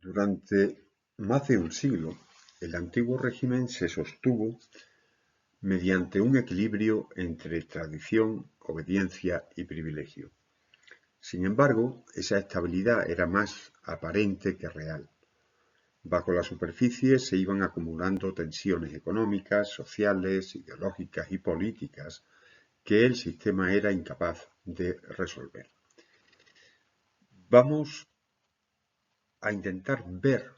Durante más de un siglo, el antiguo régimen se sostuvo mediante un equilibrio entre tradición, obediencia y privilegio. Sin embargo, esa estabilidad era más aparente que real. Bajo la superficie se iban acumulando tensiones económicas, sociales, ideológicas y políticas que el sistema era incapaz de resolver. Vamos a intentar ver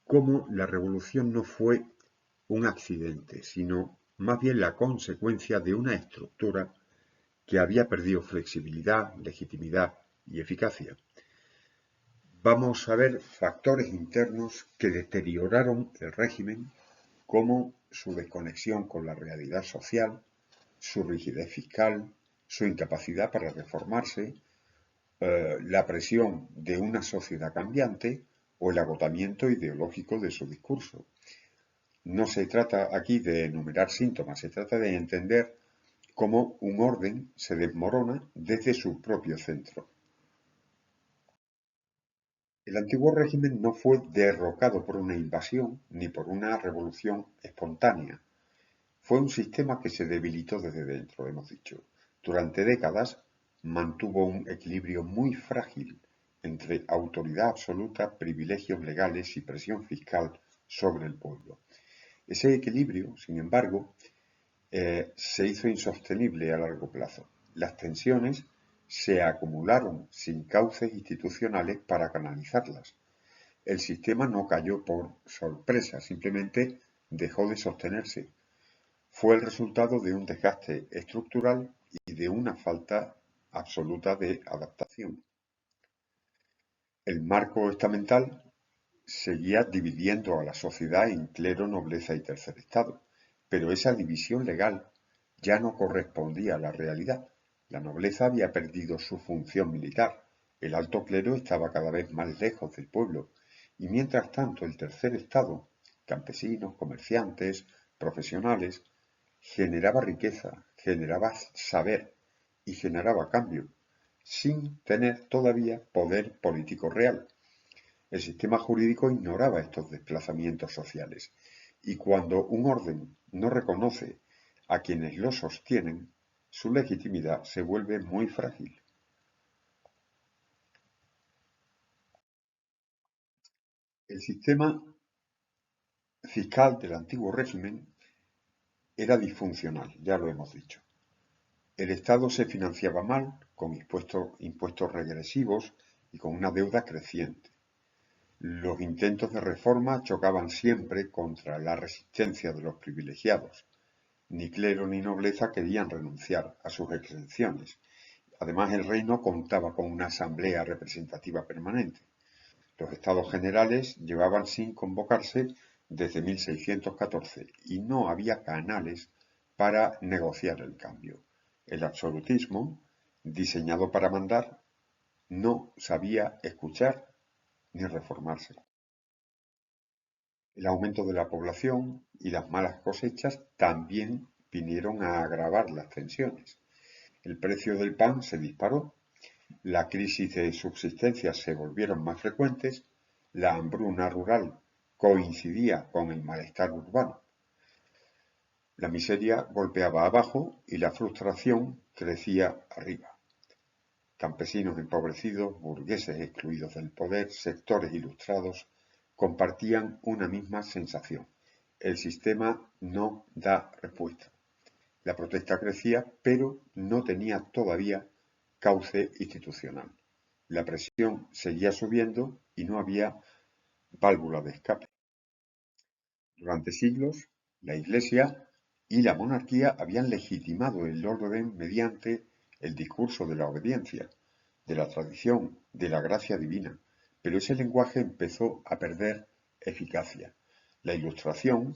cómo la revolución no fue un accidente, sino más bien la consecuencia de una estructura que había perdido flexibilidad, legitimidad y eficacia. Vamos a ver factores internos que deterioraron el régimen, como su desconexión con la realidad social, su rigidez fiscal, su incapacidad para reformarse, la presión de una sociedad cambiante o el agotamiento ideológico de su discurso. No se trata aquí de enumerar síntomas, se trata de entender cómo un orden se desmorona desde su propio centro. El antiguo régimen no fue derrocado por una invasión ni por una revolución espontánea. Fue un sistema que se debilitó desde dentro, hemos dicho. Durante décadas mantuvo un equilibrio muy frágil entre autoridad absoluta, privilegios legales y presión fiscal sobre el pueblo. Ese equilibrio, sin embargo, se hizo insostenible a largo plazo. Las tensiones se acumularon sin cauces institucionales para canalizarlas. El sistema no cayó por sorpresa, simplemente dejó de sostenerse. Fue el resultado de un desgaste estructural y de una falta absoluta de adaptación. El marco estamental seguía dividiendo a la sociedad en clero, nobleza y tercer estado, pero esa división legal ya no correspondía a la realidad. La nobleza había perdido su función militar, el alto clero estaba cada vez más lejos del pueblo, y mientras tanto el tercer estado, campesinos, comerciantes, profesionales, generaba riqueza, generaba saber y generaba cambio, sin tener todavía poder político real. El sistema jurídico ignoraba estos desplazamientos sociales, y cuando un orden no reconoce a quienes lo sostienen, su legitimidad se vuelve muy frágil. El sistema fiscal del antiguo régimen era disfuncional, ya lo hemos dicho. El Estado se financiaba mal, con impuestos regresivos y con una deuda creciente. Los intentos de reforma chocaban siempre contra la resistencia de los privilegiados. Ni clero ni nobleza querían renunciar a sus exenciones. Además, el reino contaba con una asamblea representativa permanente. Los estados generales llevaban sin convocarse desde 1614 y no había canales para negociar el cambio. El absolutismo, diseñado para mandar, no sabía escuchar ni reformarse. El aumento de la población y las malas cosechas también vinieron a agravar las tensiones. El precio del pan se disparó, la crisis de subsistencia se volvieron más frecuentes, la hambruna rural coincidía con el malestar urbano. La miseria golpeaba abajo y la frustración crecía arriba. Campesinos empobrecidos, burgueses excluidos del poder, sectores ilustrados, compartían una misma sensación. El sistema no da respuesta. La protesta crecía, pero no tenía todavía cauce institucional. La presión seguía subiendo y no había válvula de escape. Durante siglos, la Iglesia y la monarquía habían legitimado el orden mediante el discurso de la obediencia, de la tradición, de la gracia divina, pero ese lenguaje empezó a perder eficacia. La Ilustración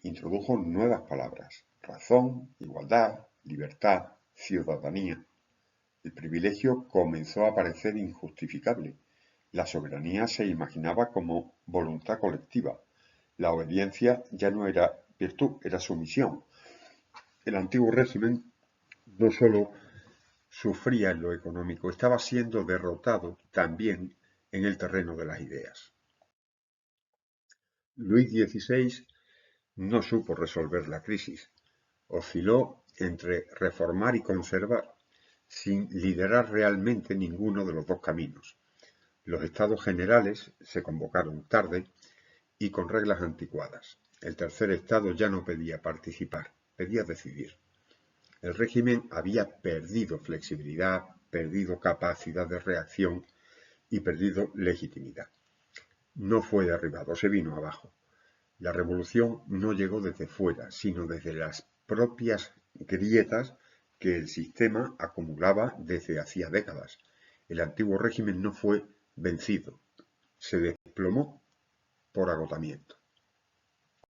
introdujo nuevas palabras: razón, igualdad, libertad, ciudadanía. El privilegio comenzó a parecer injustificable. La soberanía se imaginaba como voluntad colectiva. La obediencia ya no era virtud, era sumisión. El antiguo régimen no solo sufría en lo económico, estaba siendo derrotado también en el terreno de las ideas. Luis XVI no supo resolver la crisis, osciló entre reformar y conservar, sin liderar realmente ninguno de los dos caminos. Los estados generales se convocaron tarde y con reglas anticuadas. El tercer estado ya no pedía participar, pedía decidir. El régimen había perdido flexibilidad, perdido capacidad de reacción y perdido legitimidad. No fue derribado, se vino abajo. La revolución no llegó desde fuera, sino desde las propias grietas que el sistema acumulaba desde hacía décadas. El antiguo régimen no fue vencido, se desplomó por agotamiento.